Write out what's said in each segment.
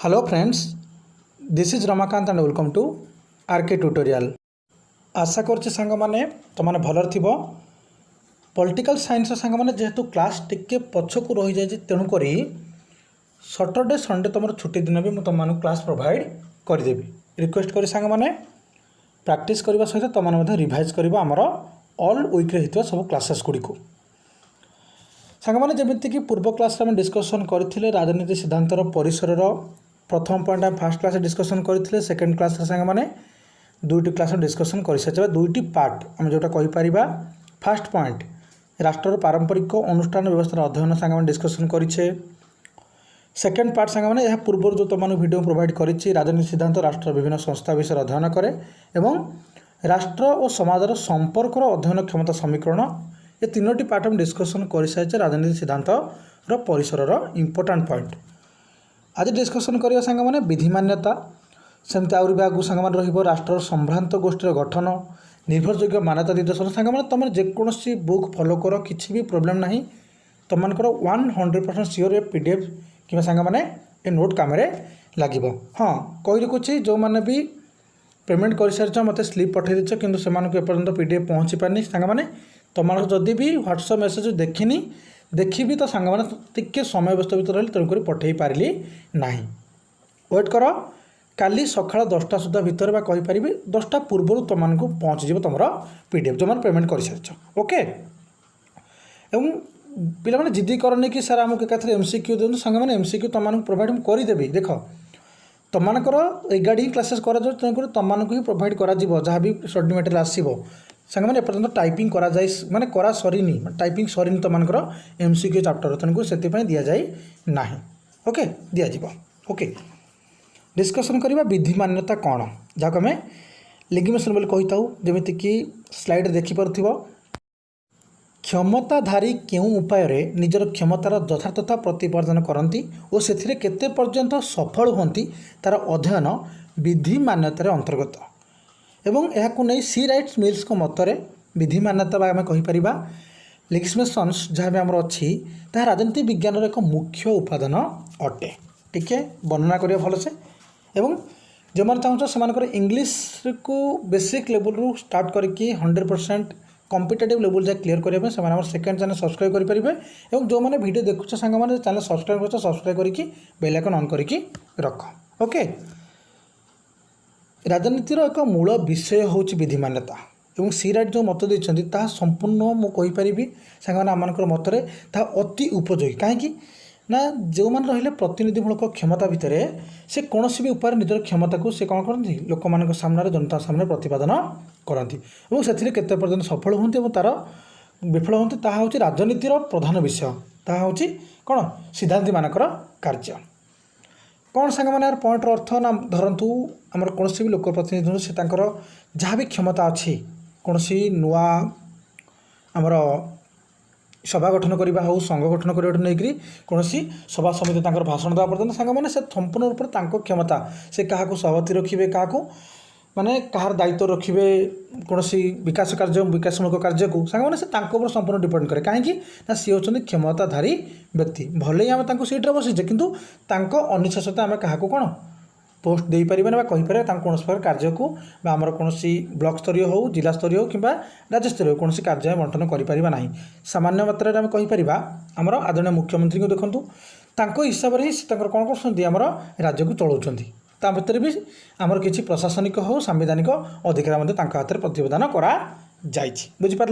Hello friends, this is Ramakant and welcome to RK Tutorial. आशा करछि सांग माने तमाने भलर थिबो पॉलिटिकल साइंस सांग माने जेहेतु क्लास टिके पछकु रहि जाय तेणु करी सैटरडे संडे तुम छुट्टी दिन भी तुम क्लास प्रोवाइड कर देबी रिक्वेस्ट करी सांग माने प्रैक्टिस करबा सहित तुम माने रिवाइज करबा हमर ऑल वीक रे हितवा सब क्लासेस गुडी को सांग माने जेमिति कि पूर्व क्लास रे हम डिस्कशन करथिले राजनीति सिद्धांतर परिसर प्रथम पॉइंट आम फास्ट क्लास डिस्कशन करते सेकेंड क्लास सांग मैंने दुईटी क्लास डिस्कशन कर सारी दुईटी पार्ट आम जोटा कहीपर फास्ट पॉइंट राष्ट्र पारंपरिक अनुष्ठान व्यवस्था अध्ययन सांग मैंने डिस्कशन करें सेकेंड पार्ट सांग मैंने पूर्व जो तुम वीडियो प्रोवाइड करी राजनीति सिद्धांत राष्ट्र विभिन्न संस्था विषय अध्ययन करे एवं राष्ट्र और समाजर संपर्कर अध्ययन क्षमता समीकरण ये तीनोटी पार्ट हम डिस्कशन कर सारी राजनीति सिद्धांत परिसर इंपोर्टाट पॉइंट आज डिस्कसन करिया सांग माने विधि मान्यता सेमती आउरी भी आगु सांग माने रहिबो राष्ट्र संभ्रांत गोष्ठीर गठन निर्भरयोग्य मान्यता निर्देशन सांग माने तुम जेकोसी बुक फॉलो कर किसी भी प्रोब्लेम नहीं तुम मानकर 100% सियोर पीडीएफ कि सांग माने ए नोट काम लगे हाँ कही रखुच्छी जो मैंने भी पेमेंट कर सारी मत स्लीप पठे दीच कि एपर्तंत पीडीएफ पहुँची पारनी सांग माने तुम जदि भी व्हाट्सएप मेसेज देखनी देखी तो सांग मैंने टिके समय व्यस्त भर रही तेणुक पठे पारि ना वेट कर काली सका 10टा सुधा भितर कहीपर 10टा पूर्व तुमको पहुँचीज तुम पीडीएफ जो मैंने पेमेंट कर सारी ओके एवं पिला माने जिद्दी करनी कि सर आमको एकाथरे एमसीक्यू दिखाँ सांग मैंने एमसीक्यू तुमको प्रोवाइड करदेवी देख तुमकर एगाड़ी क्लासेस कर तेणुक तुमको ही प्रोवाइड कर जहाँ भी स्टडी मटेरियल आसो सांग मैंने एपर्तंत टाइपिंग करा जाए माने करा सरीनी टाइपिंग सरीनी तुमकर एमसीक्यू चैप्टर तेणुक से दि जाए ना ओके दिज्व ओके डिस्कसन करवा विधि मान्यता कौन जहाँ आम लेगिमेशन बोली कही था जमीती कि स्लाइड देखिपे क्षमताधारी क्यों उपाय निजर क्षमतार यथार्थता प्रतिपादन करती और से केते पर्यंत सफल होती तार अध्ययन विधि मान्यतार अंतर्गत एवं यह नहीं सी राइट्स मिल्स को मतरे विधि मान्यता आम कहीपर लेगिस्लेशंस जहाँ भी आमर अच्छी ताहा राजनीति विज्ञान एक मुख्य उपादान अटे टिके वर्णना करिया भलसे एवं जो मैंने चाहूँ से इंग्लीश को बेसिक लेवल रू स्टार्ट करके 100% कॉम्पिटिटिव लेवल जाए क्लीयर करने से सेकेंड चैनल सब्सक्राइब करेंगे और जो मैंने वीडियो देखुचे सांग मैंने चैनल सब्सक्राइब कर सब्सक्राइब करके बेल आइकन ऑन करके रख ओके राजनीतिर एक मूल विषय हूँ विधि मान्यता एवं सी राइट जो मत देते ताहा संपूर्ण मुझे सांग आम मतरे ताहा अति उपयोगी कहीं ना जो मैंने रहिले प्रतिनिधिमूलक क्षमता भितर से कौन भी उपाय निजर क्षमता को से कौन करती लोक मान सामने जनता सामने प्रतिपादन करती और से केते पर्यंत सफल होती और तार विफल होती ताहा हूँ राजनीतिर प्रधान विषय ताहा हूँ कौन सिद्धांति मानकर कार्य कौन सांग मैंने पॉइंटर अर्थ ना धरतु आमर कौन भी लोक प्रतिनिधि से जहाँ भी क्षमता अच्छी कौन नुआ आमर सभा गठन करवा हो संघ गठन करने नहीं कौन सभा समिति भाषण देवा पर्यटन सांग मैंने संपूर्ण रूप से क्षमता से क्या सभापति रखिए क्या माने कहार दायित्व रखिए कौन विकास कार्य विकासमूलक कार्य को सांग मैंने से संपूर्ण डिपेंड करे कहीं सी होती क्षमताधारी व्यक्ति भले ही आम सीट्रे बसीचे किंतु अनिच्छा सहित आम क्या कौन पोस्ट दे पारे कहीपर कौन प्रकार कार्य को आमर कौन ब्लॉक स्तरीय हो जिला स्तरीय हो कि राज्य स्तरीय कौन कार्य बंटन करें ना सामान्य मात्रा आम कहीपर आमर आदरणीय मुख्यमंत्री को देखूँ हिसाब से कौन कर राज्य को चलाउछंती ता भितर भी आमर किसी प्रशासनिक हो संवैधानिक अधिकार हाथ में प्रतिपादन करा बुझिपार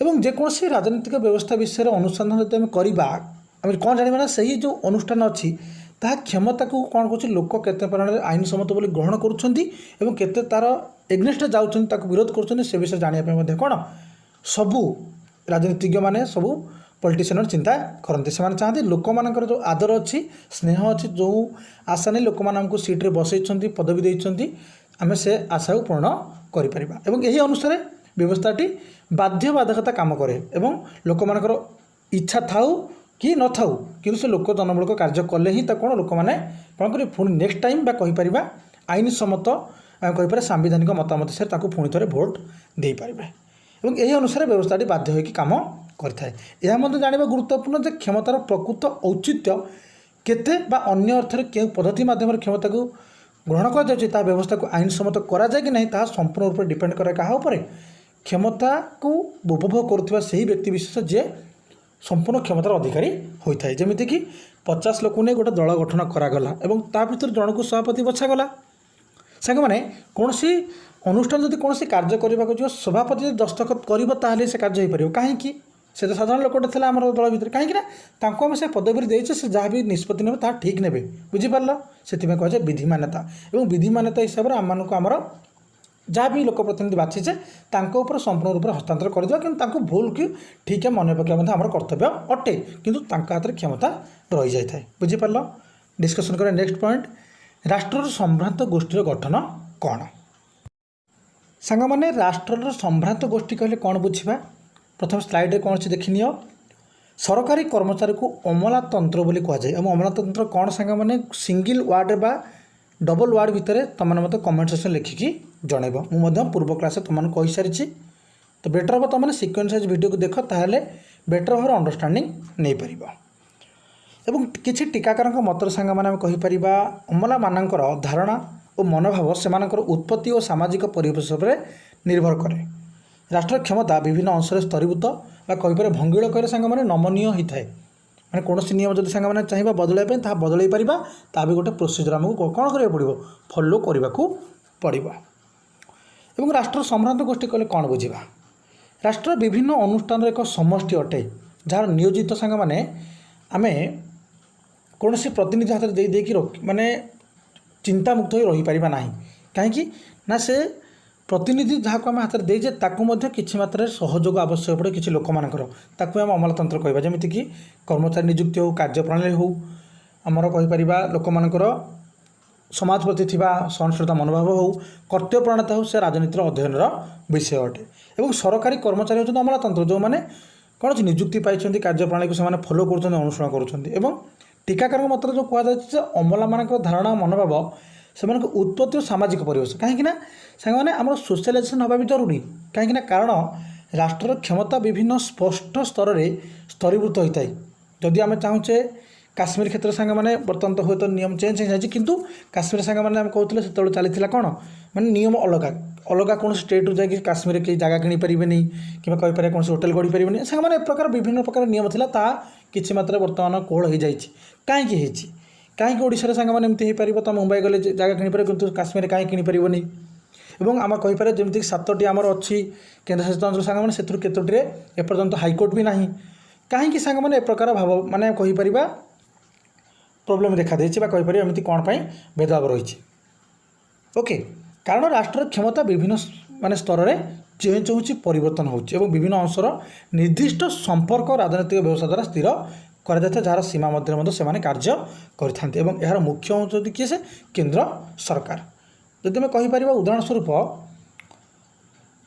एवं जेकोसी राजनीतिक व्यवस्था विषय अनुसंधान यदि आम करवा कौन जाना ना से जो अनुष्ठान अच्छी ता क्षमता को कौन कर लोक केते परिमाण आईन सम्मत बोली ग्रहण करुँच केते तार एग्नेस्ट जाऊँच विरोध कर विषय जानापी कौन सबू राजनीतिज्ञ मैंने सबू पॉलिटिशियन चिंता करते से चाहते लोक मानकर जो आदर अच्छी स्नेह अच्छी जो आशा नहीं लोक मानक सीट्रे बसई पदवी देते आम से आशा को पूर्ण कर यही अनुसार व्यवस्थाटी बाध्यबाधकता काम करे एवं लोक मानकर इच्छा थाऊ कि न थाऊ कि से लोक जनमूलक कार्य कले ही कौन लोक मैंने कौन कर पुणी नेक्स्ट टाइम कहीपर आईन सम्मत कहीपर सांविधानिक मतामत से पुणी थे भोट दे पारे और यही अनुसार व्यवस्थाटी बाध्य होकर कम करें यह जानवा गुरुत्वपूर्ण जे क्षमतार प्रकृत औचित्य केते बा अन्य अर्थरे केउं पद्धति माध्यम क्षमता को ग्रहण कराଯାଉଛି ता व्यवस्था को आईन सम्मत कराଯାए कि नहीं ताहा संपूर्ण रूप डिपेंड करे काहा उपरे क्षमता को उपभोग करुवा से ही व्यक्ति विशेष जे संपूर्ण क्षमतार अधिकारी होता है। जमीती कि 50 लोक ने गोटे दल गठन करागला एवं ता भीतर जन को सभापति बछागला सांग मैंने कौन सी अनुष्ठान जब कौन कार्य करने को सभापति जब दस्तखत कर से कार्य हो पार कहीं से तो साधारण लोकटे था आम दल भितर कहीं आम से पदवी देचे से जहाँ भी निष्पत्ति ने ठीक ने बुझीपार से कहुए विधि मान्यता और विधि मान्यता हिसाब से आम आमर जहाँ भी लोक प्रतिनिधि बाछीचे संपूर्ण रूप से हस्तांतर करदे कि भूल कि ठीक है मन पकड़ा आम कर्तव्य अटे किंतु हाथ में क्षमता रही जाए बुझीपार। डिस्कसन करें नेक्स्ट पॉइंट राष्ट्र संभ्रांत गोष्ठीर गठन कौन सांग मैंने राष्ट्र संभ्रांत गोष्ठी कहले कौन बुझा प्रथम स्लाइड कौन से देखनी सरकारी कर्मचारी को अमलातंत्र बोली कहुए अमलातंत्र कौन सांग मैंने सिंगल वार्ड बा डबल वार्ड भितर तुमने मत कमेंट सेक्शन लिखिकी जनइब मुझे पूर्व क्लास तुमने कही सारी तो बेटर हम तुमने सिक्वेन्स वाइज वीडियो को देख ताहले बेटर भाव अंडरस्टांडिंग नहीं पार एवं किसी टीकाकार मतर सांग मैंने कहीपर अमला मानकर धारणा और मनोभाव से उत्पत्ति और सामाजिक परिवेश पर निर्भर करे। राष्ट्र क्षमता विभिन्न अंशर स्तरीभूत कहीपर भंगिल कहे सांग मैंने नमनीय होता है मैंने कौन नियम जब सांग मैंने चाहिए बदलैया ता बदल पार ता भी गोटे प्रोसीजर आमको कौन करा पड़ो फॉलो करने को पड़ो। एवं राष्ट्र संभ्रांत गोष्ठी कहले कौन बुझा राष्ट्र विभिन्न अनुष्ठान एक समष्टि अटे जार नियोजित सांग मैंने आमे कौन सी प्रतिनिधि हाथ में देकी माने चिंतामुक्त हो रही पारिबा नाही कहीं ना से प्रतिनिधि जहाँ को आम हाथ में देजे ताकू किसी मात्रा सहयोग आवश्यक पड़े किसी लोक मानकर ताकू आम अमलातंत्र कहवा जमीती कि कर्मचारी नियुक्ति हो कार्यप्रणाली हो आमर कहीपर लोक मानकर समाज प्रति थिबा सहनशीलता मनोभाव हो कर्तव्य प्रणाता हो से राजनीतिर अध्ययन विषय अटे। एवं सरकारी कर्मचारी होते अमलातंत्र जो मैंने कौन नियुक्ति पाई कार्यप्रणाली को से फॉलो कर अनुसरण कर टीकाकरण मत जो कहुए अमला मान धारणा मनोभाव से उत्पत्ति और सामाजिक परिवेश कहीं सांगे आम सोशलाइजेसन हवा भी जरूरी कहीं कारण राष्ट्र क्षमता विभिन्न स्पष्ट स्तर में स्तरीभूत होता है। जदि आम चाहूचे काश्मीर क्षेत्र सांगे मैंने बर्तमान तो हूँ नियम चेंज हो जाए किंतु काश्मीर सांगे मैंने आम कहते से चली कौन मैंने नियम अलग अलग कौन स्टेट जाकि काश्मीर कहीं जगह किनी पारे कि कहीपर कौन होटेल गढ़ी पारे सांगे मैंने प्रकार विभिन्न प्रकार नियम था ता किसी मात्रा बर्तमान कोहल हो जाए कहीं कहीं ओडिशा सांगे मैंने एमती हो पार तो मुंबई गले जगह किनीपर किंतु काश्मीर कहीं किनीपारनी एवं आम कहीपर जमीक 7टी आमर अच्छी केन्द्रशासित अंचल सांगे मैंने से केतोटी एपर्यंत हाइकोर्ट भी ना कहीं सांगे मैंने ए प्रकार भाव माने कहीपर प्रोब्लेम देखा देछि कहीपर एमती कौन पाई भेदभाव रही ओके कारण राष्ट्र क्षमता विभिन्न माने स्तर में चेंज हो परिवर्तन हो विभिन्न अंशर निर्दिष्ट संपर्क राजनैतिक व्यवस्था द्वारा स्थिर कर जार सीमा मध्य से कार्य करते यार मुख्य अंश किए से केंद्र सरकार जदि आम कहीपर उदाहरण स्वरूप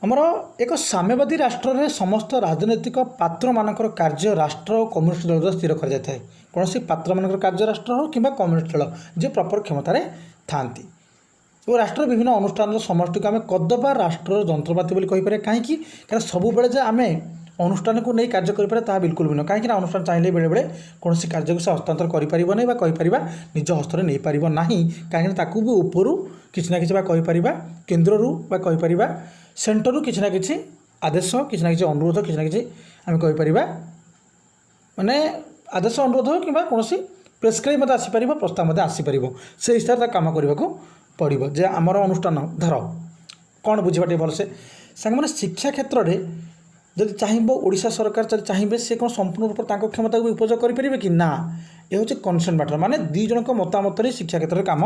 आमर एक साम्यवादी राष्ट्र में समस्त राजनैतिक पात्र मानकर कार्य राष्ट्र और कम्युनिस्ट दल द्वारा स्थिर कर कौन सी पात्र मानकर कार्य राष्ट्र हो कि कम्युनिस्ट दल जे प्रपर क्षमतार था और राष्ट्र विभिन्न अनुष्ठान समष्टि को आम कदबा राष्ट्र जंत्रपाति बोली कहीपर कहीं सब बेले आम अनुष्ठान को नहीं कार्य करें बिल्कुल भी नुह कहीं अनुष्ठान चाहिए बेले बेले कौन कार्य को हस्तांतर करें निज हस्त नहीं पार ना कहीं भी उपरू किसी ना कि कहीपर केन्द्र कहीपर सेंटर किसी ना कि आदेश किसी ना कि अनुरोध किसी ना कि आम कहीपर माने आदेश अनुरोध हो कि कौन प्रेस्क्राइब मत आसीपर प्रस्ताव मत आसीपर से हिसाब से कम करने को पड़ो जे आमर अनुष्ठान धर कौन बुझा भलसे सांग मैंने शिक्षा क्षेत्र में जब चाहब ओडिशा सरकार जब चाहिए से कौन संपूर्ण रूप से क्षमता को उपयोग करेंगे कि ना ये हूँ कनसेंट मैटर माने दी जन मतामत शिक्षा क्षेत्र में कम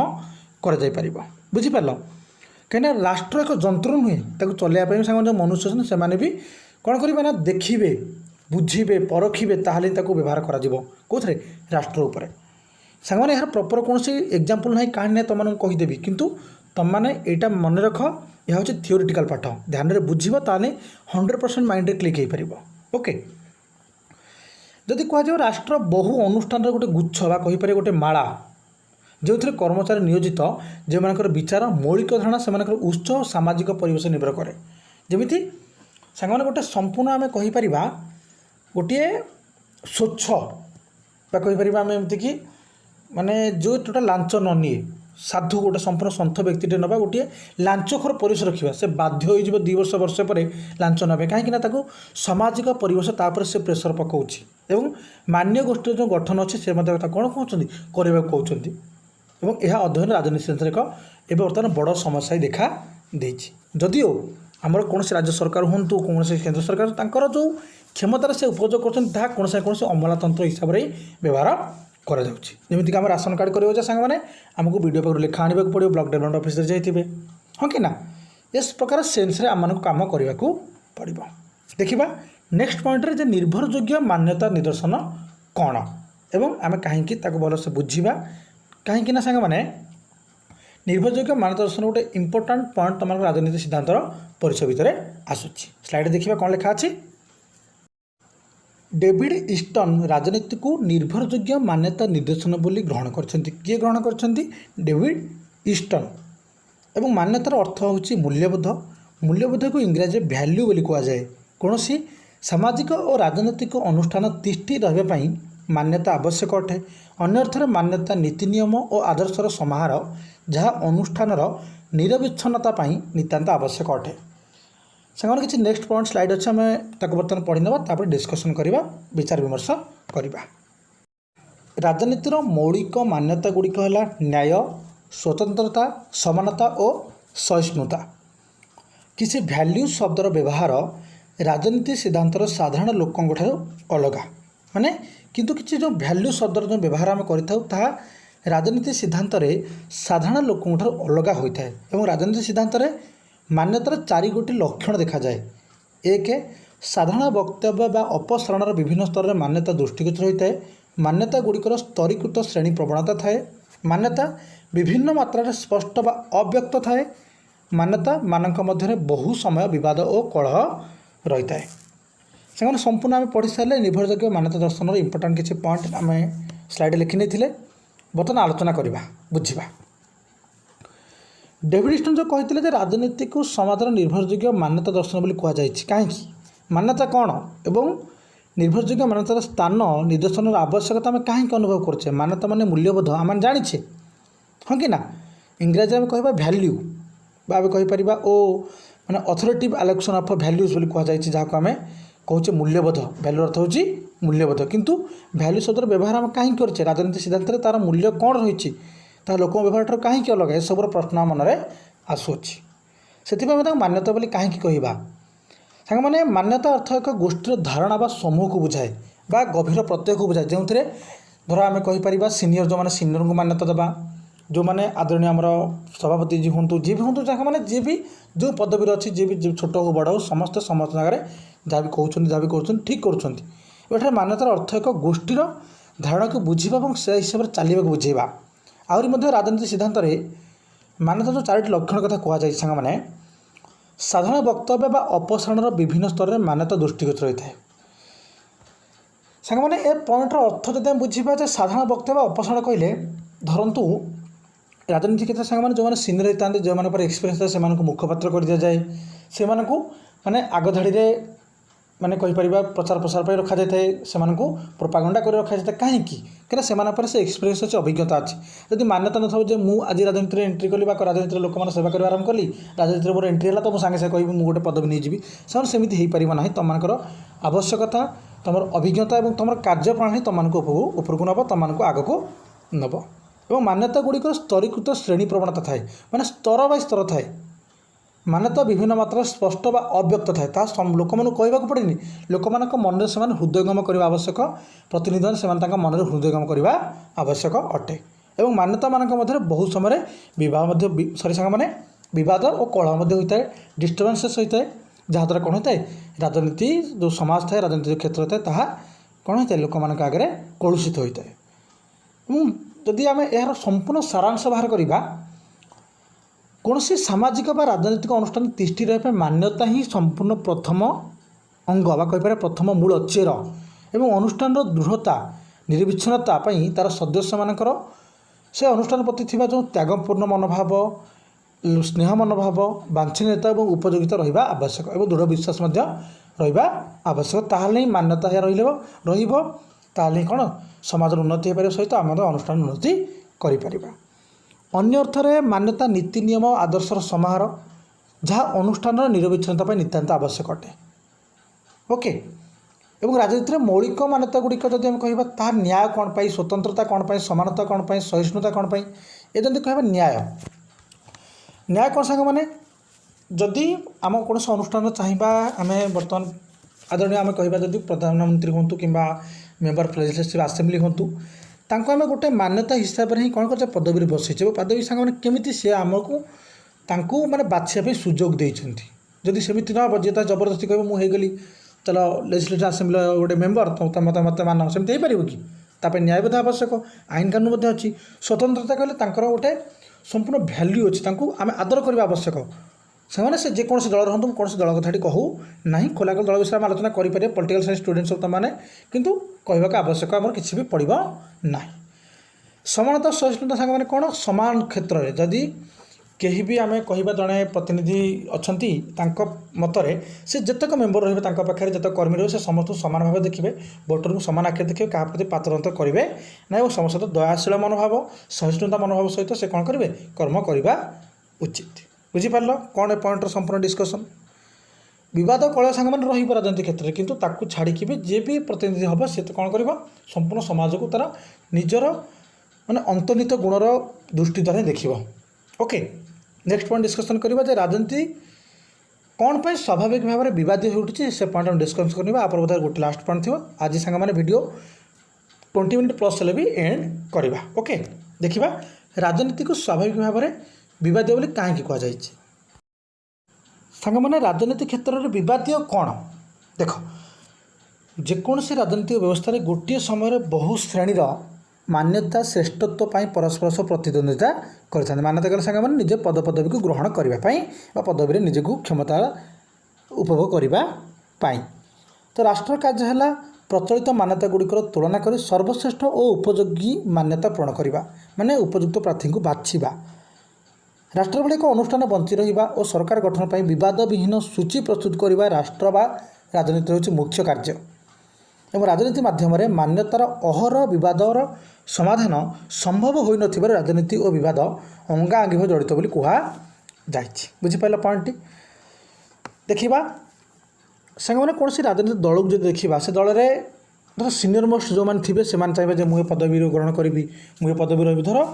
कर बुझीपार कहीं राष्ट्र एक जंत्र नुहे चलैया जो मनुष्य से भी कौन करेंगे देखिए बुझे परखिए ताहले व्यवहार कौन राष्ट्र उपर सांग मैंने यार प्रपर कौन एग्जांपल ना कहानी ना तुम कहीदेवी किंतु तुमने यहाँ मन रख यह हूँ थियोरिटिकल पाठ ध्यान में बुझे ताले 100% माइंड रे क्लिक हो पार ओके। जदि कह राष्ट्र बहु अनुष्ठान गोटे गुच्छ बा कहीपर गोटे माला जो थे कर्मचारी नियोजित जो मान विचार मौलिक धारणा से उच्च सामाजिक परिवेश निर्भर करे जमीती सांग गोटे संपूर्ण आम कहीपर गोटे स्वच्छ कहीपर आम एमती कि माने जो टोटा लांच न निए साधु गोटे संपूर्ण सन्थ व्यक्तिटे नवा गोटे लांचखोर परिवेश रखा से बाध्य हो दुई वर्ष वर्ष पर लांच नबे कहीं सामाजिक परिवेश तापर से प्रेसर पकाउछि एवं मान्य गोष्ठी जो गठन अच्छे से कौन कहते करने कहते यह अध्ययन राजनीति क्षेत्र एक एवं बर्तमान बड़ समस्या देखा देछि जदिओ आमर कौन राज्य सरकार हूँ कौन केन्द्र सरकार तांकर जो क्षमतार से उपयोग कर अमलातंत्र हिसाब से व्यवहार करामिक आम राशन कार्ड कर सांगे आमको वीडियो पाखु लेखा आने पड़ो ब्लॉक डेवलपमेंट ऑफिस जाइए हाँ कि ना इस प्रकार सेन्स आम कम करने को पड़ो देखा नेक्स्ट पॉइंट रे निर्भरयोग्य मान्यता निदर्शन कौन एवं आम कहीं भलसे बुझा कहीं सांग मैंने निर्भरयोग्य मान्यता दर्शन गोटे इंपोर्टाट पॉइंट तुम राजनीति सिद्धांत परिचय भितर आसूची स्लाइड देखा कौन लिखा अच्छी डेविड ईस्टन राजनीति को निर्भरयोग्य मान्यता निर्देशन बोली ग्रहण करछन्ति किए ग्रहण करछन्ति डेविड ईस्टन एवं मान्यतार अर्थ होछि मूल्यबोध मूल्यबोध को इंग्राजी वैल्यू बोली कहा जाए कौन सामाजिक और राजनैतिक अनुष्ठान तिष्ठि रहा मान्यता आवश्यक अटे अन्य अर्थरे मान्यता नीति नियम और आदर्शर समाहार जहाँ अनुष्ठानर निरविच्छिन्नता नितांत आवश्यक अटे से किसी नेक्स्ट पॉइंट स्लाइड अच्छे आम बर्तमान पढ़ी ना डिस्कसन करवा विचार विमर्श करवा राजनीतिर मौलिक मान्यता गुड़िक है न्याय स्वतंत्रता समानता और सहिष्णुता किसी भैल्यू शब्दर व्यवहार राजनीति सिद्धांतर साधारण लोकों अलग माने किंतु किसी जो भैल्यू शब्दर जो व्यवहार आम कर राजनीति सिद्धांत साधारण लोकों अलग होता है और राजनीति सिद्धांत मान्यतार चारि गोटी लक्षण देखा जाए एक साधारण वक्तव्य बा अपसारण विभिन्न स्तर में मान्यता दृष्टिगोचर होता है मान्यता गुड़िकर स्तरीकृत श्रेणी प्रवणता थाए मान्यता विभिन्न मात्रा स्पष्ट बा अव्यक्त थाए मान्यता मानक मध्य बहु समय विवाद और कलह रही है से संपूर्ण आम पढ़ी सारे निर्भरयोग्य मान्यता दर्शन इंपोर्टाट किसी पॉइंट आम स्लाइड लिखि नहीं बर्तमान आलोचना करवा बुझा डेविड ईस्टन जो कहते राजनीति को समाजर निर्भरयोग्य मान्यता दर्शन बोली कहुई कहीं मान्यता कौन एवं निर्भरयोग्य मान्यतार स्थान निर्देशन आवश्यकता आम कहीं अनुभव करें मान्यता माने मूल्यबोध आम जाने हाँ कि ना इंग्राजी में कह भैल्यू आम कहीपर ओ मैंने अथॉरिटिव आलोकेशन ऑफ वैल्यूज बोली कहुई जहाँ आम कहे मूल्यबोध भैल्यू अर्थ हो मूल्यबोध किंतु भैल्यू शब्द व्यवहार आम कहीं करें राजनीति सिद्धांत तार मूल्य कौन रही लोक व्यवहार ठार कहीं अलग ए सब प्रश्न मन में आसूची से मान्यता बोली कहीं कहवा सांग मैंने मान्यता अर्थ एक गोष्ठीर धारणा बा समूह को बुझाए बा गभीर प्रत्यय को बुझाए जो धर आम कहीपर सीनियर जो मैंने सीनियर को मान्यता देवा जो मैंने आदरणीय आमर सभापति जी हूँ जी भी हूँ जहाँ मैंने जी भी जो पदवी अच्छी जी भी छोट हो बड़ हो समस्त जगह जहाँ भी कहते जहाँ भी कर ठीक कर मान्यतार अर्थ एक गोष्ठीर धारणा को बुझा और से हिसाब से चलने को बुझेगा आहरी मध्य राजनीति सिद्धांत मान्यता जो चारोटी लक्षण कथा कहुई सांग मैंने साधारण वक्तव्य बा अपसारण विभिन्न स्तर में मान्यता दृष्टिगोचर होता है सांग मैंने ए पॉइंटर अर्थ जब बुझा साधारण वक्तव्य अपसारण कहले धरतु राजनीति क्षेत्र सांग मैंने जो मैंने सीनियर होता है जो मैंने एक्सपीरियंस था से मुखपात्र कर दि जाए से माने आग धाड़ी माने कहीपर प्रचार प्रसार पर रखा जाए से प्रोपागंडा कर रखा जाए कहीं से एक्सपीरियंस अच्छे अभिज्ञता अच्छी जदि मान्यता न थो मु आज राजनीति एंट्री कली राजनीति लोक मैंने सेवा कर आरंभ कली राजनीति मोर एंट्री है तो मुझे सागे कह गोटे पदवी नहीं जी सेमती हो पार ना तुमर आवश्यकता तुम अभिज्ञता और तुम कार्यप्रणाली तुमको उपरक नब तुमको आग को नब और मान्यता गुड़िक स्तरीकृत श्रेणी प्रवणता थाए माने स्तर बाय स्तर थाए मान्यता विभिन्न मात्रा स्पष्ट बा अव्यक्त थाए लोक मैं कहवाक पड़े लोक मान मन से हृदयंगम करने आवश्यक प्रतिनिधि से मन हृदयंगम करने आवश्यक अटे और मान्यता मान मध्य बहु समय सरी सांग मैंने बद और कलह होता है डिस्टर्बेंसेस होता है जहाँद्वारा कौन होता है राजनीति जो समाज थाए राजनीति क्षेत्र थाए ताहा कौन होता है लोक मान आगे कलुषित होता है जदि आम यार संपूर्ण सारांश बाहर करवा कौन सी सामाजिक बा राजनीतिक अनुष्ठान तिष्ठि रहा मान्यता ही संपूर्ण प्रथम अंग बा कहीपर प्रथम मूल चेर एवं अनुष्ठान दृढ़ता निरविच्छिन्नता तार सदस्य मानकर से अनुष्ठान प्रति थिबा जो त्यागपूर्ण मनोभाव स्नेह मनोभाव वांछनीयता और उपयोगिता रहा आवश्यक और दृढ़ विश्वास रहा आवश्यक ताहले ही मान्यता रही कौन समाजर उन्नति हो सहित आम अनुष्ठान उन्नति करें। अन्य अर्थरे मान्यता नीति नियम आदर्शर समाहार जहाँ अनुष्ठान निरविच्छिन्नता नितांत आवश्यक अटे। ओके एवं राजनीति में मौलिक मान्यता गुड़िक जब आम कह तार न्याय कौन पाई, स्वतंत्रता कौन पाई, समानता कौन पाई, सहिष्णुता कौन पाई, ये जब कह न्याय न्याय कौन सांग मैंने जदि आम कौन से अनुष्ठान चाहिए आम बर्तमान आदरणीय आम कह जदि प्रधानमंत्री हूँ कि मेम्बर अफ लेजिस्लेटिव आसेम्बली हूँ तांको आम गोटे मान्यता हिसाब से ही कौन कर पदवी बसईचे पदवी सांग मैंने केमी सी आमको तांको माने बाछिया सुजोग देइछन्ति। जदि सेमिति न हम जी जबरदस्ती कह मुझे चलो लेजिस्लेटिव आसेम्बली गोटे मेम्बर तो मत मत मान सेमती हो पार कि तापर न्याय बोध आवश्यक, आईन कानून अच्छी। स्वतंत्रता कहले तांकर गोटे संपूर्ण भैल्यू अच्छी, आम आदर करने आवश्यक। से जेकोसी दल रुँ कौन से दल कथाटी कहूँ ना खोला दल विषय में आलोचना करें पॉलिटिकल साइंस स्टूडेंट सब मैंने किंतु कहवाक आवश्यक आम किसी भी पड़ो ना। समानता सहिष्णुता सांग मैंने कौन समान क्षेत्र में जदि कहीं भी आम कह जड़े प्रतिनिधि अच्छा मतरे से जितक मेम्बर रही पाखे जितक कर्मी रही समस्त सामान भाव देखिए, भोटर को सामान आखिर देखिए, क्या प्रति पात्र करेंगे ना समस्त दयाशील मनोभाव सहिष्णुता मनोभाव सहित से कौन करेंगे कर्म करवा उचित। बुझीपार कौन ए पॉइंटर संपूर्ण डिस्कसन विवाद कलह सांग मैंने रही राजनीति क्षेत्र में किंतु ताकू छाड़ी भी जे भी प्रतिनिधि हम सी तो कौन कर संपूर्ण समाज को तार निजर माने अंतर्निहित गुणर दृष्टि द्वारा देख। ओके नेक्स्ट पॉइंट डिस्कसन करवा राजनीति कौन पर स्वाभाविक भाव में विवादी हो उठी से पॉइंट हम डिस्कस करवा। आप बोधे गोटे लास्ट पॉइंट थी आज सांग मैंने वीडियो 20 मिनट प्लस हेल्ले भी एंड करवा। ओके देखा राजनीति को स्वाभाविक भाव में विवादीय बोली कहीं कहुई सांग मैंने राजनीति क्षेत्र में विवादीय कौन देख जेकोसी राजनीतिक व्यवस्था गोटे समय बहु श्रेणीर मान्यता श्रेष्ठत्व परस्पर सह प्रतिद्वंदिता करते मान्यता कले सांग मैंने निजे पद पदवी को ग्रहण करने पदवी निजक क्षमता उपभोग करने तो राष्ट्र कार्य है प्रचलित मान्यता गुड़िकर तुलना कर सर्वश्रेष्ठ और उपयोगी मान्यता पूर्ण करने माने उपयुक्त प्रार्थी को बाछा राष्ट्र भली एक अनुष्ठान बंची रहा और सरकार गठन पर विवाद विहीन सूची प्रस्तुत करने राष्ट्र बा राजनीति हूँ मुख्य कार्य एवं राजनीति माध्यम मान्यतार अहर विवादर समाधान संभव हो न राजनीति और विवाद अंगाअंगी भाव जड़ित बोली कहुई। बुझीपार पॉइंट देखा सांग मैंने कौन राजनीतिक दल को जो देखा से दल में धर सीनियर मोस्ट जो मैंने थे से चाहिए मुझे पदवी ग्रहण करी मुझे पदवी रही धर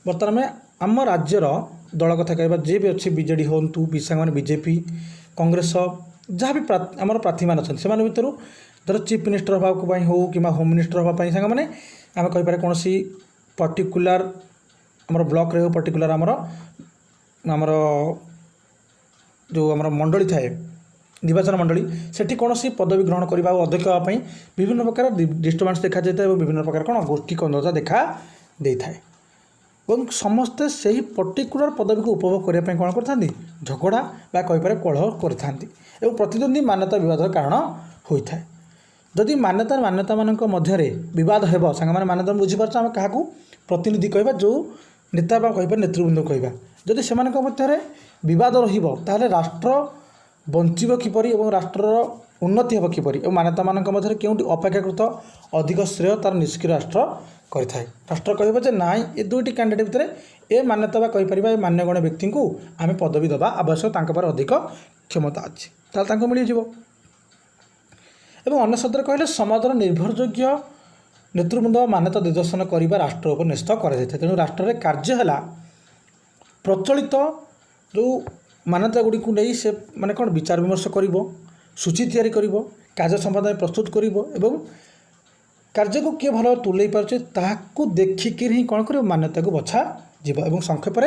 बर्तमान में आम राज्यर दल कथा कह जे भी अच्छी बीजेडी हूँ सांग मैंने बीजेपी कांग्रेस जहाँ भी आम प्रार्थी मान अच्छा से भर धर चीफ मिनिस्टर हाँक हो कि होम मिनिस्टर हाँपाई सांग मैंने आम कहीपर कौन पर्टिकुलर आम ब्लॉक रे हो पर्टिकुलर आमर आमर जो आम मंडली थाए निर्वाचन मंडली सेठी कौन पदवी ग्रहण करने अध्यक्ष हाँपाई विभिन्न प्रकार डिस्टर्बान्स देखा जाए और विभिन्न प्रकार कौन गोष्ठी कंदता देखा दे थाए और समस्ते से ही पर्टिकुलर पदवी को उपभोग करने कौन करते झगड़ा बा कहीपर कलह कर प्रतिद्वंदी मान्यता विवाद कारण होता है। जदि मान्यता मानक मध्य विवाद हो सांग मैंने मान्यता बुझीपार आम क्या प्रतिनिधि कह जो नेता कहीपर नेतृवृंद कह जदि से मध्य विवाद रहा राष्ट्र बंचब किपर और राष्ट्र उन्नति हो किपर और मान्यता मानक मध्य क्योंकि अपेक्षाकृत अधिक श्रेय तार निष्क्रिय राष्ट्र करें राष्ट्र कह ना ये दुईटी कैंडिडेट भितर ए मान्यता कहीपर ए मान्यगण्य व्यक्ति को आम पदवी देवा आवश्यक अधिक क्षमता अच्छी मिल जाव। अन्य शब्द कहले समाजर निर्भरयोग्य नेतृवृंद मान्यता दिग्दर्शन करने राष्ट्र उपर न्यस्त कर तेणु राष्ट्र कार्य है प्रचलित जो मान्यता गुड़ी को नहीं से माने कौन विचार विमर्श कर सूची तैयारी कर कार्य संपादन प्रस्तुत कर कार्य को किए भल तुले पारे ताकू देखिक ही कौन कर मान्यता को बछा जीव और संक्षेप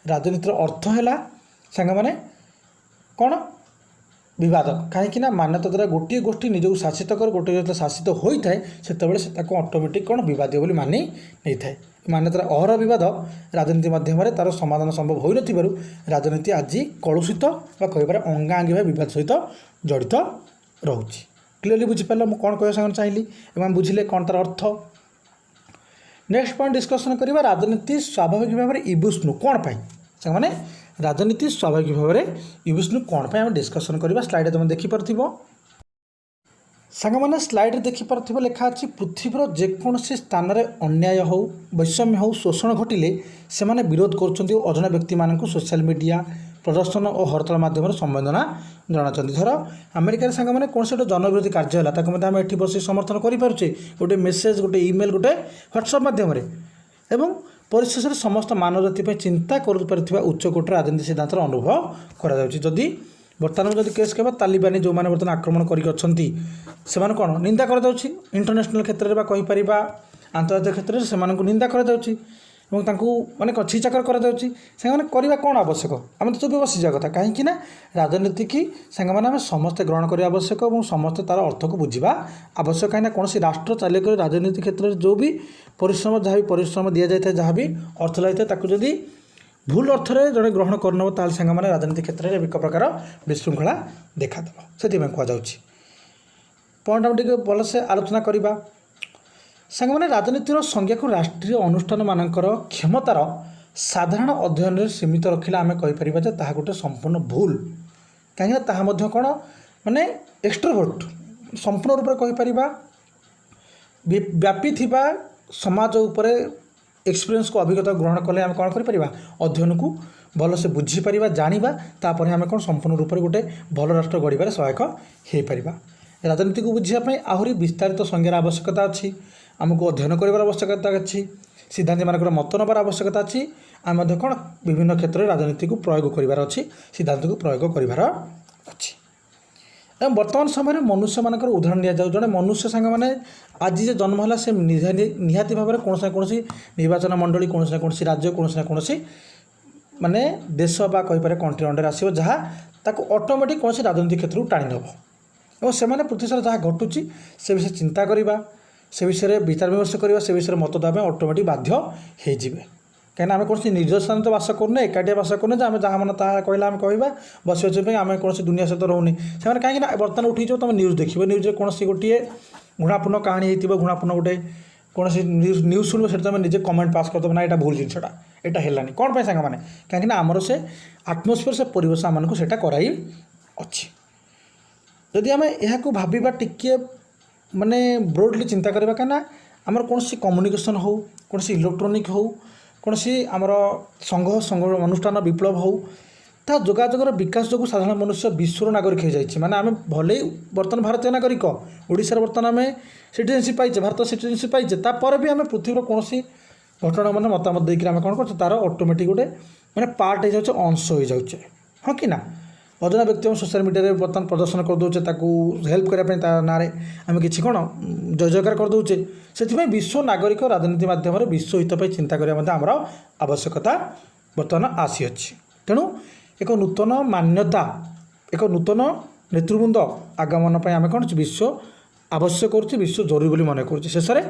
राजनीतिर अर्थ है सांग मैंने कौन विवाद कहीं मान्यता द्वारा गोटे गोष्ठी निजक शासित कर गोटे जो शासित होता है से ऑटोमेटिक कौन विवाद बोली मानि नहीं थाए मान्यतार अहर विवाद राजनीति माध्यम तार समाधान संभव हो न राजनीति आज कलुषित कहीपर अंगाअंगी भाव विवाद सहित जड़ित रोचे। क्लीयरली बुझीपार मुझे कौन कह चाहिए एवं बुझिले कौन तार अर्थ। नेक्स्ट पॉइंट डिस्कसन करवा राजनीति स्वाभाविक भाव में इविष्णु कौन पाई सांग मैंने राजनीति स्वाभाविक भाव में इविष्णु कौन पाई आम डिस्कसन करवा। स्लाइड तुम देखिपार ସାଙ୍ଗମାନେ ସ୍ଲାଇଡ଼୍ରେ ଦେଖିପାରୁଥିବା ଲେଖା ଅଛି ପୃଥିବୀର ଯେକୌଣସି ସ୍ଥାନରେ ଅନ୍ୟାୟ ହେଉ ବୈଷମ୍ୟ ହେଉ ଶୋଷଣ ଘଟିଲେ ସେମାନେ ବିରୋଧ କରୁଛନ୍ତି ଓ ଅଜଣା ବ୍ୟକ୍ତିମାନଙ୍କୁ ସୋସିଆଲ ମିଡ଼ିଆ ପ୍ରଦର୍ଶନ ଓ ହରତାଳ ମାଧ୍ୟମରେ ସମ୍ବେଦନା ଜଣାଉଛନ୍ତି। ଧର ଆମେରିକାରେ ସାଙ୍ଗମାନେ କୌଣସି ଗୋଟେ ଜନବିରୋଧୀ କାର୍ଯ୍ୟ ହେଲା ତାକୁ ମଧ୍ୟ ଆମେ ଏଠି ବସି ସମର୍ଥନ କରିପାରୁଛେ, ଗୋଟେ ମେସେଜ୍, ଗୋଟେ ଇମେଲ୍, ଗୋଟେ ହ୍ୱାଟ୍ସଆପ୍ ମାଧ୍ୟମରେ। ଏବଂ ପରିଶେଷରେ ସମସ୍ତ ମାନବ ଜାତି ପାଇଁ ଚିନ୍ତା କରିପାରୁଥିବା ଉଚ୍ଚକୋଟୀର ରାଜନୀତି ସିଦ୍ଧାନ୍ତର ଅନୁଭବ କରାଯାଉଛି। ଯଦି ବର୍ତ୍ତମାନ ଯଦି କେସ୍ କହିବା ତାଲିବାନୀ ଯେଉଁମାନେ ବର୍ତ୍ତମାନ ଆକ୍ରମଣ କରିକି ଅଛନ୍ତି ସେମାନଙ୍କୁ କ'ଣ ନିନ୍ଦା କରାଯାଉଛି, ଇଣ୍ଟରନ୍ୟାସନାଲ୍ କ୍ଷେତ୍ରରେ ବା କହିପାରିବା ଆନ୍ତର୍ଜାତିକ କ୍ଷେତ୍ରରେ ସେମାନଙ୍କୁ ନିନ୍ଦା କରାଯାଉଛି ଏବଂ ତାଙ୍କୁ ମାନେ ଛିଚାକର କରାଯାଉଛି। ସାଙ୍ଗମାନେ କରିବା କ'ଣ ଆବଶ୍ୟକ? ଆମେ ତ ଚୁପ୍ ବସିଯିବା କଥା, କାହିଁକି ନା ରାଜନୀତି କି ସାଙ୍ଗମାନେ ଆମେ ସମସ୍ତେ ଗ୍ରହଣ କରିବା ଆବଶ୍ୟକ ଏବଂ ସମସ୍ତେ ତା'ର ଅର୍ଥକୁ ବୁଝିବା ଆବଶ୍ୟକ। କାହିଁକିନା କୌଣସି ରାଷ୍ଟ୍ର ଚାଲିବାକୁ ରାଜନୀତି କ୍ଷେତ୍ରରେ ଯେଉଁ ବି ପରିଶ୍ରମ ଯାହା ବି ପରିଶ୍ରମ ଦିଆଯାଇଥାଏ, ଯାହା ବି ଅର୍ଥ ଲାଗିଥାଏ, ତାକୁ ଯଦି ଭୁଲ ଅର୍ଥରେ ଜଣେ ଗ୍ରହଣ କରିନେବ ତାହେଲେ ସାଙ୍ଗମାନେ ରାଜନୀତି କ୍ଷେତ୍ରରେ ଏକ ପ୍ରକାର ବିଶୃଙ୍ଖଳା ଦେଖାଦେବ। ସେଥିପାଇଁ କୁହାଯାଉଛି। ପଏଣ୍ଟ ଆମେ ଟିକେ ଭଲସେ ଆଲୋଚନା କରିବା। ସାଙ୍ଗମାନେ ରାଜନୀତିର ସଂଜ୍ଞାକୁ ରାଷ୍ଟ୍ରୀୟ ଅନୁଷ୍ଠାନମାନଙ୍କର କ୍ଷମତାର ସାଧାରଣ ଅଧ୍ୟୟନରେ ସୀମିତ ରଖିଲେ ଆମେ କହିପାରିବା ଯେ ତାହା ଗୋଟେ ସମ୍ପୂର୍ଣ୍ଣ ଭୁଲ। କାହିଁକିନା ତାହା ମଧ୍ୟ କ'ଣ ମାନେ ଏକ୍ସଟ୍ରୋଭର୍ଟ ସମ୍ପୂର୍ଣ୍ଣ ରୂପରେ କହିପାରିବା ବ୍ୟାପିଥିବା ସମାଜ ଉପରେ ଏକ୍ସପିରିଏନ୍ସକୁ ଅଭିଜ୍ଞତା ଗ୍ରହଣ କଲେ ଆମେ କ'ଣ କରିପାରିବା ଅଧ୍ୟୟନକୁ ଭଲସେ ବୁଝିପାରିବା, ଜାଣିବା, ତାପରେ ଆମେ କ'ଣ ସମ୍ପୂର୍ଣ୍ଣ ରୂପରେ ଗୋଟେ ଭଲ ରାଷ୍ଟ୍ର ଗଢ଼ିବାରେ ସହାୟକ ହୋଇପାରିବା। ରାଜନୀତିକୁ ବୁଝିବା ପାଇଁ ଆହୁରି ବିସ୍ତାରିତ ସଂଜ୍ଞାର ଆବଶ୍ୟକତା ଅଛି, ଆମକୁ ଅଧ୍ୟୟନ କରିବାର ଆବଶ୍ୟକତା ଅଛି, ସିଦ୍ଧାନ୍ତମାନଙ୍କର ମତ ନେବାର ଆବଶ୍ୟକତା ଅଛି। ଆମେ ମଧ୍ୟ କ'ଣ ବିଭିନ୍ନ କ୍ଷେତ୍ରରେ ରାଜନୀତିକୁ ପ୍ରୟୋଗ କରିବାର ଅଛି, ସିଦ୍ଧାନ୍ତକୁ ପ୍ରୟୋଗ କରିବାର ଅଛି। ଏବଂ ବର୍ତ୍ତମାନ ସମୟରେ ମନୁଷ୍ୟମାନଙ୍କର ଉଦାହରଣ ନିଆଯାଉ। ଜଣେ ମନୁଷ୍ୟ ସାଙ୍ଗମାନେ ଆଜି ଯେ ଜନ୍ମ ହେଲା ସେ ନିହାତି ଭାବରେ କୌଣସି ନା କୌଣସି ନିର୍ବାଚନ ମଣ୍ଡଳୀ, କୌଣସି ନା କୌଣସି ରାଜ୍ୟ, କୌଣସି ନା କୌଣସି ମାନେ ଦେଶ ବା କହିପାରେ କଣ୍ଟ୍ରି ଅଣ୍ଡରରେ ଆସିବ, ଯାହା ତାକୁ ଅଟୋମେଟିକ୍ କୌଣସି ରାଜନୀତି କ୍ଷେତ୍ରକୁ ଟାଣି ନେବ। ଏବଂ ସେମାନେ ପୃଥିବୀରେ ଯାହା ଘଟୁଛି ସେ ବିଷୟରେ ଚିନ୍ତା କରିବା, ସେ ବିଷୟରେ ବିଚାର ବିମର୍ଶ କରିବା, ସେ ବିଷୟରେ ମତ ଦେବା ପାଇଁ ଅଟୋମେଟିକ୍ ବାଧ୍ୟ ହୋଇଯିବେ। କାହିଁକିନା ଆମେ କୌଣସି ନିଜ ସ୍ଥାନରେ ତ ବାସ କରୁନେ, ଏକାଠିଆ ବାସ କରୁନେ ଯେ ଆମେ ଯାହା ମନ ତାହା କହିଲା ଆମେ କହିବା ବସିବା ପାଇଁ ଆମେ କୌଣସି ଦୁନିଆ ସହିତ ରହୁନି। ସେମାନେ କାହିଁକିନା ବର୍ତ୍ତମାନ ଉଠିଯିବ, ତୁମେ ନ୍ୟୁଜ୍ ଦେଖିବ, ନ୍ୟୁଜ୍ରେ କୌଣସି ଗୋଟିଏ ଘୃଣାପୂର୍ଣ୍ଣ କାହାଣୀ ହେଇଥିବ, ଘୃଣାପୂର୍ଣ୍ଣ ଗୋଟେ କୌଣସି ନ୍ୟୁଜ୍ ଶୁଣିବ, ସେଠି ତୁମେ ନିଜେ କମେଣ୍ଟ ପାସ୍ କରିଦେବ, ନା ଏଇଟା ଭୁଲ ଜିନିଷଟା, ଏଇଟା ହେଲାନି। କ'ଣ ପାଇଁ ସାଙ୍ଗମାନେ? କାହିଁକିନା ଆମର ସେ ଆଟମୋସ୍ଫିୟର, ସେ ପରିବେଶ ଆମମାନଙ୍କୁ ସେଇଟା କରାଇ ଅଛି। ଯଦି ଆମେ ଏହାକୁ ଭାବିବା ଟିକିଏ ମାନେ ବ୍ରୋଡ଼ଲି ଚିନ୍ତା କରିବା, କାହିଁକିନା ଆମର କୌଣସି କମ୍ୟୁନିକେସନ୍ ହେଉ, କୌଣସି ଇଲେକ୍ଟ୍ରୋନିକ୍ ହେଉ, କୌଣସି ଆମର ସଂଘ ଅନୁଷ୍ଠାନ ବିପ୍ଳବ ହେଉ, ତା ଯୋଗାଯୋଗର ବିକାଶ ଯୋଗୁଁ ସାଧାରଣ ମନୁଷ୍ୟ ବିଶ୍ୱର ନାଗରିକ ହୋଇଯାଇଛି। ମାନେ ଆମେ ଭଲେ ବର୍ତ୍ତମାନ ଭାରତୀୟ ନାଗରିକ, ଓଡ଼ିଶାରେ ବର୍ତ୍ତମାନ ଆମେ ସିଟିଜେନସିପ୍ ପାଇଛେ, ଭାରତ ସିଟିଜେନସିପ୍ ପାଇଛେ, ତାପରେ ବି ଆମେ ପୃଥିବୀର କୌଣସି ଘଟଣା ମାନେ ମତାମତ ଦେଇକରି ଆମେ କ'ଣ କରୁଛେ, ତା'ର ଅଟୋମେଟିକ୍ ଗୋଟେ ମାନେ ପାର୍ଟ ହୋଇଯାଉଛେ, ଅଂଶ ହୋଇଯାଉଛେ। ହଁ କି ନା? ଅଜଣା ବ୍ୟକ୍ତି ଆମେ ସୋସିଆଲ ମିଡ଼ିଆରେ ବର୍ତ୍ତମାନ ପ୍ରଦର୍ଶନ କରିଦେଉଛେ, ତାକୁ ହେଲ୍ପ କରିବା ପାଇଁ ତା ନାଁରେ ଆମେ କିଛି କ'ଣ ଜୟ ଜୟକାର କରିଦେଉଛେ। ସେଥିପାଇଁ ବିଶ୍ୱ ନାଗରିକ ରାଜନୀତି ମାଧ୍ୟମରେ ବିଶ୍ୱ ହିତ ପାଇଁ ଚିନ୍ତା କରିବା ମଧ୍ୟ ଆମର ଆବଶ୍ୟକତା ବର୍ତ୍ତମାନ ଆସିଅଛି। ତେଣୁ ଏକ ନୂତନ ମାନ୍ୟତା, ଏକ ନୂତନ ନେତୃବୃନ୍ଦ ଆଗମନ ପାଇଁ ଆମେ କ'ଣ ବିଶ୍ୱ ଆବଶ୍ୟକ କରୁଛି, ବିଶ୍ୱ ଜରୁରୀ ବୋଲି ମନେ କରୁଛି। ଶେଷରେ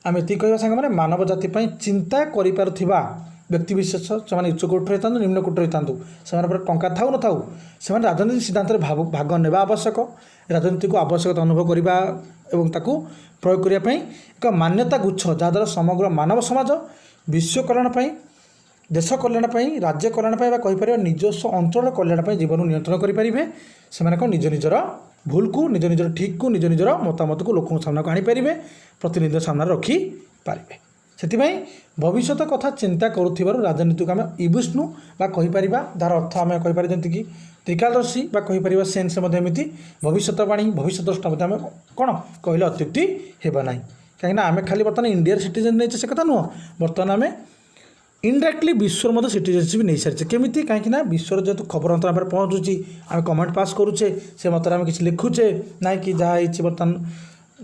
ଆମେ ଏତିକି କହିବା ସାଙ୍ଗମାନେ ମାନବ ଜାତି ପାଇଁ ଚିନ୍ତା କରିପାରୁଥିବା ବ୍ୟକ୍ତିବିଶେଷ, ସେମାନେ ଉଚ୍ଚକୋଟୀର ହୋଇଥାନ୍ତୁ, ନିମ୍ନକୋଟୀର ହୋଇଥାନ୍ତୁ, ସେମାନେ ଉପରେ ଟଙ୍କା ଥାଉ ନଥାଉ, ସେମାନେ ରାଜନୀତି ସିଦ୍ଧାନ୍ତରେ ଭାଗ ନେବା ଆବଶ୍ୟକ। ରାଜନୀତିକୁ ଆବଶ୍ୟକତା ଅନୁଭବ କରିବା ଏବଂ ତାକୁ ପ୍ରୟୋଗ କରିବା ପାଇଁ ଏକ ମାନ୍ୟତା ଗୁଚ୍ଛ, ଯାହାଦ୍ୱାରା ସମଗ୍ର ମାନବ ସମାଜ ବିଶ୍ୱ କଲ୍ୟାଣ ପାଇଁ, ଦେଶ କଲ୍ୟାଣ ପାଇଁ, ରାଜ୍ୟ କଲ୍ୟାଣ ପାଇଁ ବା କହିପାରିବା ନିଜସ୍ୱ ଅଞ୍ଚଳର କଲ୍ୟାଣ ପାଇଁ ଜୀବନକୁ ନିୟନ୍ତ୍ରଣ କରିପାରିବେ। ସେମାନେ କ'ଣ ନିଜ ନିଜର ଭୁଲକୁ, ନିଜ ନିଜର ଠିକ୍କୁ, ନିଜ ନିଜର ମତାମତକୁ ଲୋକଙ୍କ ସାମ୍ନାକୁ ଆଣିପାରିବେ, ପ୍ରତିନିଧି ସାମ୍ନାରେ ରଖିପାରିବେ। ସେଥିପାଇଁ ଭବିଷ୍ୟତ କଥା ଚିନ୍ତା କରୁଥିବାରୁ ରାଜନୀତିକୁ ଆମେ ଇବୁଷ୍ଣୁ ବା କହିପାରିବା, ଯାହାର ଅର୍ଥ ଆମେ କହିପାରିବା ଯେମିତିକି ତ୍ରିକାଳଦର୍ଶୀ ବା କହିପାରିବା ସେନ୍ସରେ ମଧ୍ୟ ଏମିତି ଭବିଷ୍ୟତବାଣୀ, ଭବିଷ୍ୟତ ଦୃଷ୍ଟା ମଧ୍ୟ ଆମେ କ'ଣ କହିଲେ ଅତ୍ୟୁକ୍ତି ହେବ ନାହିଁ। କାହିଁକିନା ଆମେ ଖାଲି ବର୍ତ୍ତମାନ ଇଣ୍ଡିଆର ସିଟିଜେନ୍ ନେଇଛେ ସେ କଥା ନୁହଁ, ବର୍ତ୍ତମାନ ଆମେ ଇନଡାଇରେକ୍ଟଲି ବିଶ୍ୱର ମଧ୍ୟ ସିଟିଜେନସିପ୍ ନେଇସାରିଛେ। କେମିତି? କାହିଁକିନା ବିଶ୍ୱର ଯେହେତୁ ଖବର ଅନ୍ତର ଆମେ ପହଞ୍ଚୁଛି, ଆମେ କମେଣ୍ଟ ପାସ୍ କରୁଛେ, ସେ ମତରେ ଆମେ କିଛି ଲେଖୁଛେ, ନାଇଁ କି ଯାହା ହେଇଛି ବର୍ତ୍ତମାନ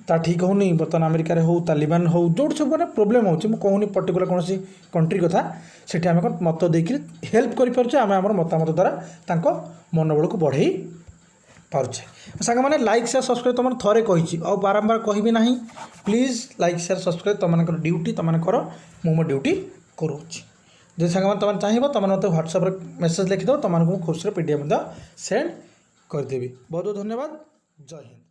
ତା ଠିକ୍ ହେଉନି, ବର୍ତ୍ତମାନ ଆମେରିକାରେ ହେଉ, ତାଲିବାନ ହେଉ, ଯେଉଁଠି ସବୁ ମାନେ ପ୍ରୋବ୍ଲେମ୍ ହେଉଛି, ମୁଁ କହୁନି ପର୍ଟିକୁଲାର କୌଣସି କଣ୍ଟ୍ରି କଥା, ସେଠି ଆମେ କ'ଣ ମତ ଦେଇକରି ହେଲ୍ପ କରିପାରୁଛେ, ଆମେ ଆମର ମତାମତ ଦ୍ୱାରା ତାଙ୍କ ମନୋବଳକୁ ବଢ଼େଇ ପାରୁଛେ। ସାଙ୍ଗମାନେ ଲାଇକ୍ ସେୟାର ସବସ୍କ୍ରାଇବ୍ ତୁମର ଥରେ କହିଛି, ଆଉ ବାରମ୍ବାର କହିବି ନାହିଁ। ପ୍ଲିଜ୍ ଲାଇକ୍ ସେୟାର ସବସ୍କ୍ରାଇବ୍ ତୁମମାନଙ୍କର ଡ୍ୟୁଟି, ତୁମମାନଙ୍କର ମୁଁ ମୋ ଡ୍ୟୁଟି କରୁଅଛି। ଯଦି ସାଙ୍ଗମାନେ ତୁମେ ଚାହିଁବ, ତୁମମାନେ ମୋତେ ହ୍ୱାଟ୍ସଆପ୍ରେ ମେସେଜ୍ ଲେଖିଦେବ, ତୁମମାନଙ୍କୁ ମୁଁ ଖୁସିରେ PDF ମଧ୍ୟ ସେଣ୍ଡ କରିଦେବି। ବହୁତ ବହୁତ ଧନ୍ୟବାଦ। ଜୟ ହିନ୍ଦ।